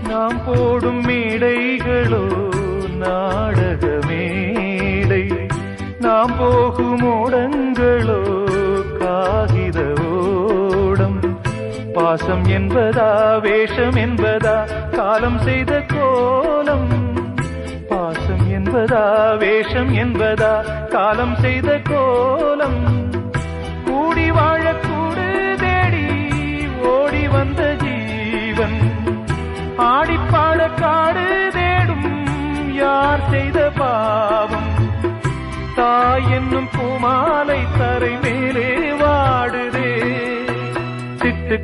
நாம் போடும் மேடைகளோ நாடக மேடை, நாம் போகும் ஓடங்களோ காகித ஓடம். பாசம் என்பதா வேஷம் என்பதா காலம் செய்த கோலம், பாசம் என்பதா வேஷம் என்பதா காலம் செய்த கோலம். கூடி வாழக்கூடு தேடி ஓடி வந்த ஜீவன், ஆடிப்பாட காடு தேடும் யார் செய்த பாவம். தாய் என்னும் பூமாலை தரை